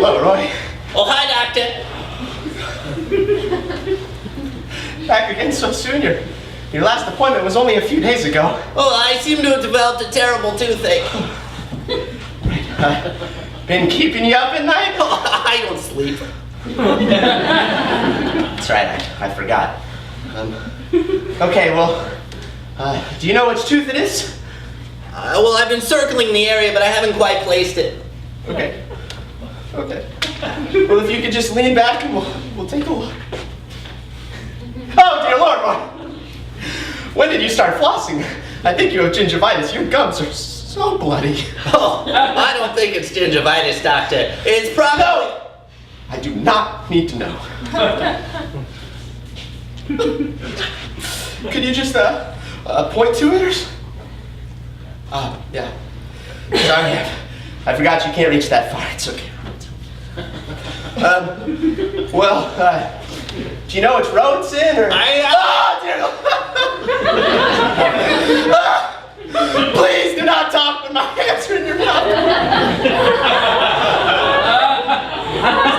Hello, Roy. Oh, hi, Doctor. Back again so soon. Your last appointment was only a few days ago. Oh, I seem to have developed a terrible toothache. Been keeping you up at night? Oh, I don't sleep. That's right, I forgot. Okay, well, do you know which tooth it is? Well, I've been circling the area, but I haven't quite placed it. Okay. Well, if you could just lean back and we'll take a look. Oh, dear Lord, Roy. When did you start flossing? I think you have gingivitis. Your gums are so bloody. Oh, I don't think it's gingivitis, Doctor. It's probably... No! I do not need to know. Could you just point to it or yeah. Sorry, I forgot you can't reach that far. It's okay. Well, do you know which road it's in, or? Oh, dear. Please do not talk when my hands are in your mouth.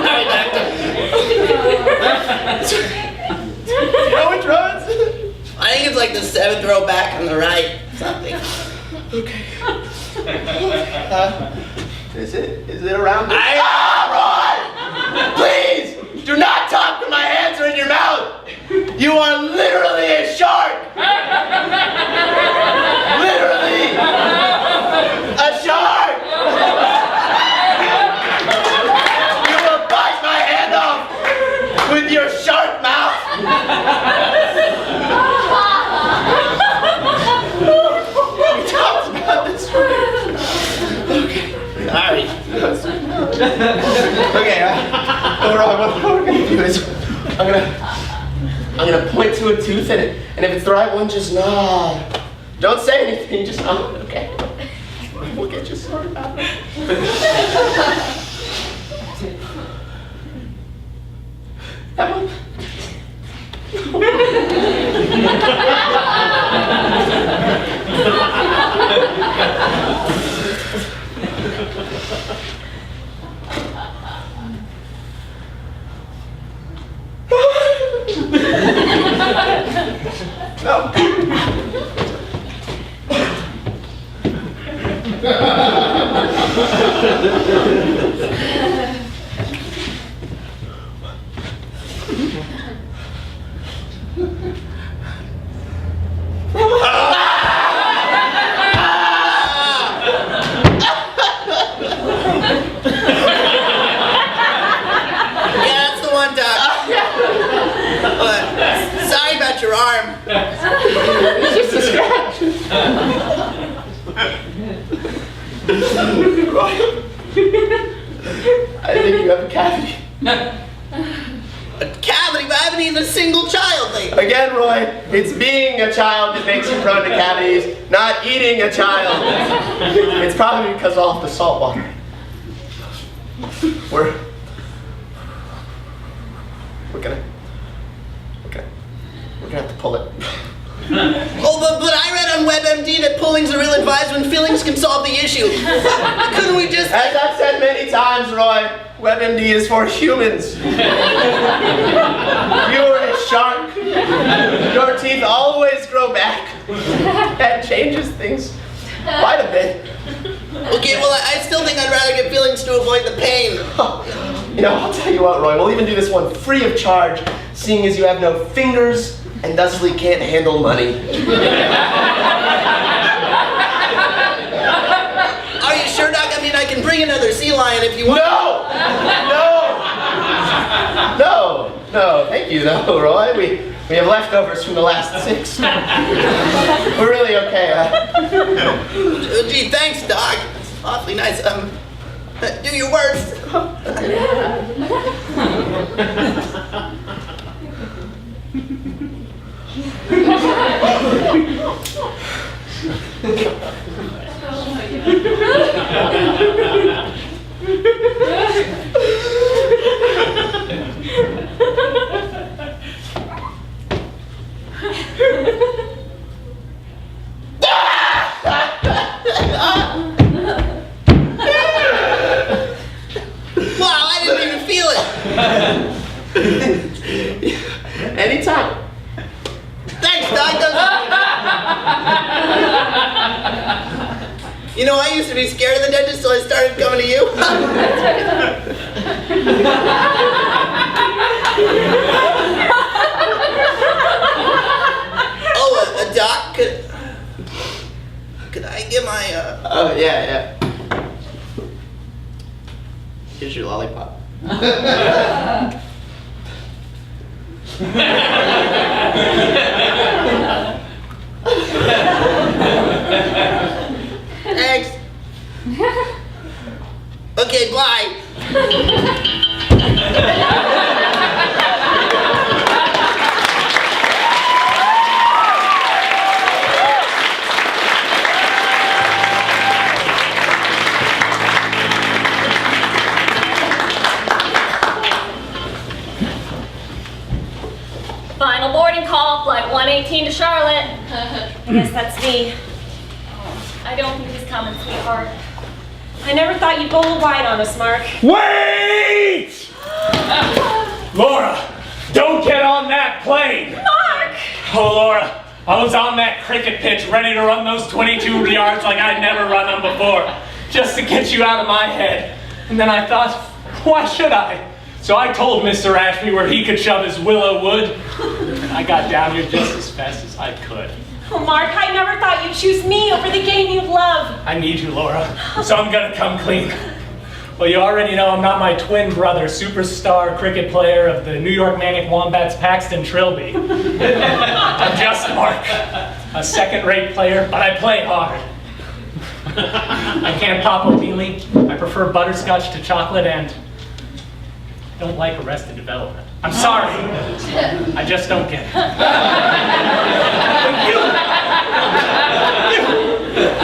Sorry, Doctor. Do you know which road it's in? I think it's like the 7th row back on the right. Something. Okay. Is it around this? Roy! Please! Do not talk when my hands are in your mouth! You are literally a shark! Literally! A shark! You will bite my hand off with your shark mouth! We talked about this. Okay. Sorry. Okay, what we're gonna do is I'm gonna point to a tooth, and if it's the right one, just nod. Don't say anything, just nod. Okay. We'll get you sorted out. That one. No. Sorry about your arm. It's just a scratch. I think you have a cavity. A cavity? But I haven't eaten a single child lately. Again, Roy, it's being a child that makes you prone to cavities, not eating a child. It's probably because of all the salt water. We're gonna have to pull it. Oh, but I read on WebMD that pulling's a real advice when feelings can solve the issue. Couldn't we just... As I've said many times, Roy, WebMD is for humans. You're a shark. Your teeth always grow back. That changes things quite a bit. Okay, well, I still think I'd rather get feelings to avoid the pain. You know, I'll tell you what, Roy, we'll even do this one free of charge, seeing as you have no fingers and thusly can't handle money. Are you sure, Doc? I mean, I can bring another sea lion if you want. No, thank you, no, Roy. We have leftovers from the last 6. We're really okay. Gee, thanks, Doc. That's awfully nice. Do your worst. pretty scared of the dentist, so I started coming to you. Oh, a doc? Could I get my, Oh, yeah. Here's your lollipop. Thanks. Okay, bye. Final boarding call, flight 118 to Charlotte. I guess that's me. I don't think he's coming, sweetheart. I never thought you'd bowl wide on us, Mark. Wait! Laura, don't get on that plane! Mark! Oh, Laura, I was on that cricket pitch ready to run those 22 yards like I'd never run them before, just to get you out of my head. And then I thought, why should I? So I told Mr. Ashby where he could shove his willow wood. And I got down here just as fast as I could. Oh, Mark, I never thought you'd choose me over the game you love. I need you, Laura, so I'm gonna come clean. Well, you already know I'm not my twin brother, superstar cricket player of the New York Manic Wombats, Paxton Trilby. I'm just Mark, a second-rate player, but I play hard. I can't pop a wheelie. I prefer butterscotch to chocolate, and I don't like Arrested Development. I'm sorry. I just don't get it.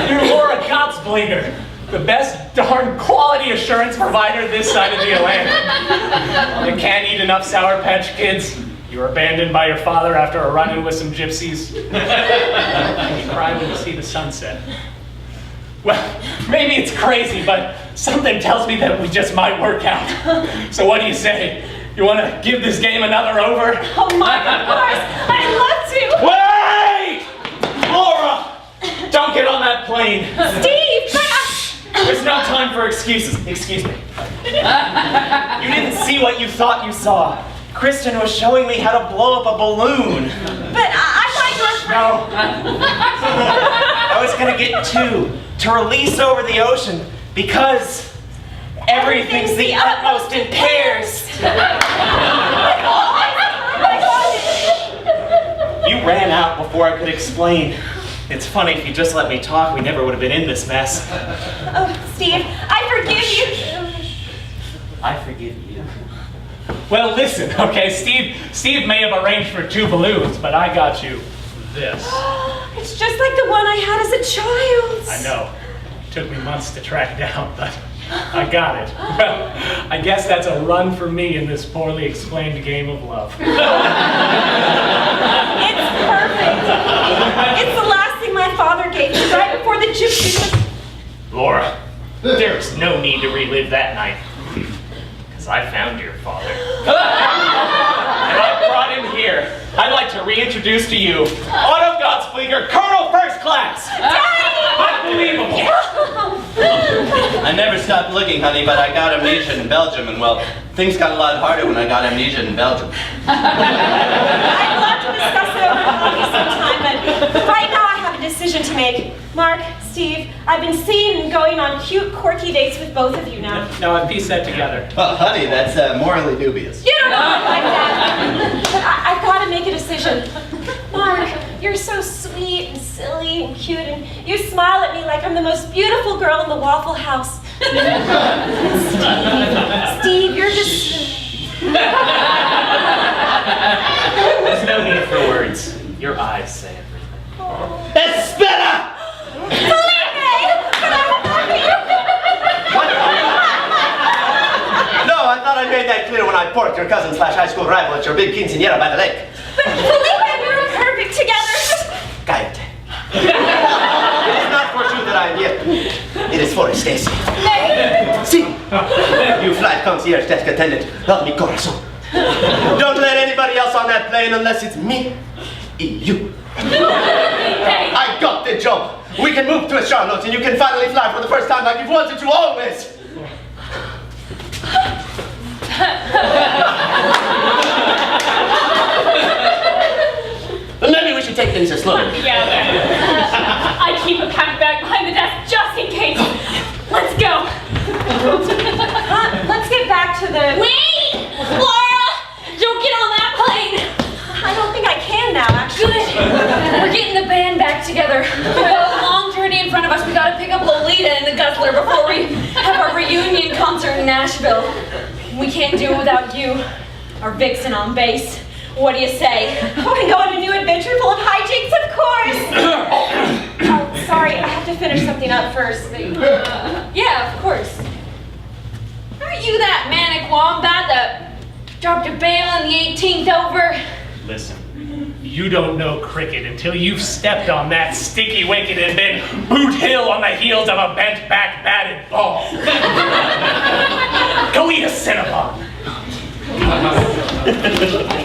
You're Laura Gottsblinger, the best darn quality assurance provider this side of the Atlantic. You can't eat enough Sour Patch Kids. You were abandoned by your father after a run-in with some gypsies. And you cry when you see the sunset. Well, maybe it's crazy, but something tells me that we just might work out. So what do you say? You want to give this game another over? Oh, Mark, of course. I'd love Wait! Laura! Don't get on that plane. to. Steve, but There's no time for excuses. Excuse me. You didn't see what you thought you saw. Kristen was showing me how to blow up a balloon. I thought you were... No. I was gonna get two to release over the ocean because everything's the utmost in pairs. You ran out before I could explain. It's funny, if you just let me talk, we never would have been in this mess. Oh, Steve, I forgive you. I forgive you. Well, listen, okay, Steve may have arranged for two balloons, but I got you this. It's just like the one I had as a child. I know. It took me months to track down, but I got it. Well, I guess that's a run for me in this poorly explained game of love. It's perfect. It's the last thing my father gave me right before the gypsy was... Laura, there's no need to relive that night. Because I found your father. And I brought him here. I'd like to reintroduce to you Otto Gottsblinger, Colonel First Class. Unbelievable. I never stopped looking, honey, but I got amnesia in Belgium, and well, things got a lot harder when I got amnesia in Belgium. I'd love to discuss it over coffee sometime, but right now I have a decision to make. Mark, Steve, I've been seeing and going on cute, quirky dates with both of you now. No, I pieced that together. Well, honey, that's morally dubious. You don't know I'm like that. But I've got to make a decision. Mark, you're so sweet and silly and cute, and you smile at me like I'm the most beautiful girl in the Waffle House. Steve, you're just... There's no need for words. Your eyes say everything. That's better! No, I thought I made that clear when I porked your cousin / high school rival at your big quinceañera by the lake. But Felipe, we were perfect together. Cállate. It is not for you that I am here. It is for Stacy. See, you flight concierge desk attendant of mi corazón. Don't let anybody else on that plane unless it's me and you. I got the job. We can move to Charlotte and you can finally fly for the first time like you've wanted to always. But maybe we should take things slowly. Yeah. I keep a pack bag behind the desk just in case. Let's go. Let's get back to the... Wait! Laura! Don't get on that plane! I don't think I can now, actually. Good. We're getting the band back together. We've got a long journey in front of us. We gotta pick up Lolita and the Guzzler before we have our reunion concert in Nashville. We can't do it without you, our vixen on bass. What do you say? I want to go on a new adventure full of hijinks, of course. Oh, sorry, I have to finish something up first. Yeah, of course. Aren't you that manic wombat that dropped a bail in the 18th over? Listen, you don't know cricket until you've stepped on that sticky wicket and been boot hill on the heels of a bent back batted ball. Go eat a Cinnabon.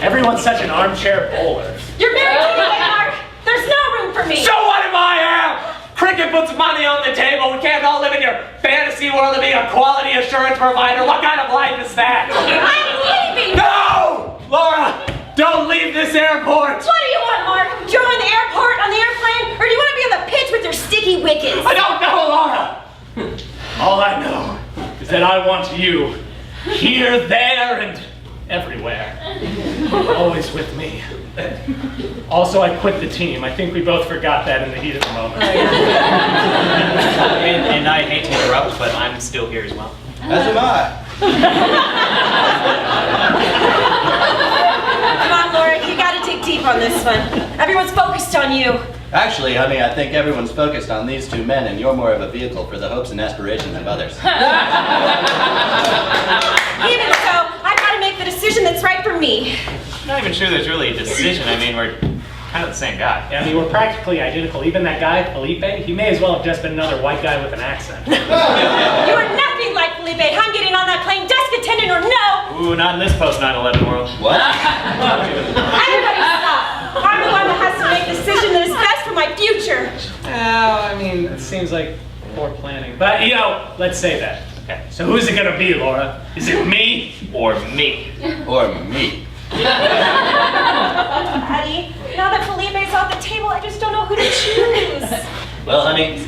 Everyone's such an armchair bowler. You're married to me, Mark. There's no room for me. So what if I am? Cricket puts money on the table. We can't all live in your fantasy world of being a quality assurance provider. What kind of life is that? I'm leaving. No! Laura, don't leave this airport. What do you want, Mark? Do you want the airport on the airplane, or do you want to be on the pitch with your sticky wickets? I don't know, Laura. All I know is that I want you here, there, and everywhere. Always with me. Also, I quit the team. I think we both forgot that in the heat of the moment. And I hate to interrupt, but I'm still here as well. As am I. Come on, Laura, you gotta dig deep on this one. Everyone's focused on you. Actually, honey, I think everyone's focused on these two men, and you're more of a vehicle for the hopes and aspirations of others. Even so, I've got to make the decision that's right for me. I'm not even sure there's really a decision. I mean, we're kind of the same guy. Yeah, I mean, we're practically identical. Even that guy, Felipe, he may as well have just been another white guy with an accent. You are nothing like Felipe. I'm getting on that plane, desk attendant or no. Ooh, not in this post-9/11 world. What? Everybody stop. I'm the one that has to make the decision that is best for my future. Oh, I mean, it seems like poor planning. But, you know, let's say that. Okay, so who's it gonna be, Laura? Is it me or me? Or me. Patty, now that Felipe's off the table, I just don't know who to choose. Well, honey,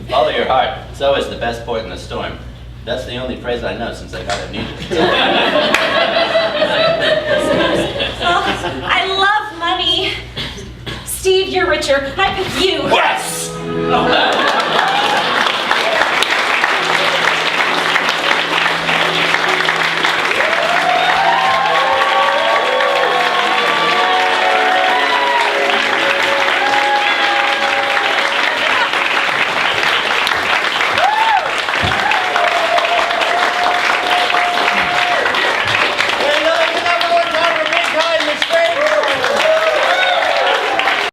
follow your heart. It's always the best port in the storm. That's the only phrase I know since I got amnesia. Oh, I love money. Steve, you're richer. I pick you. Yes!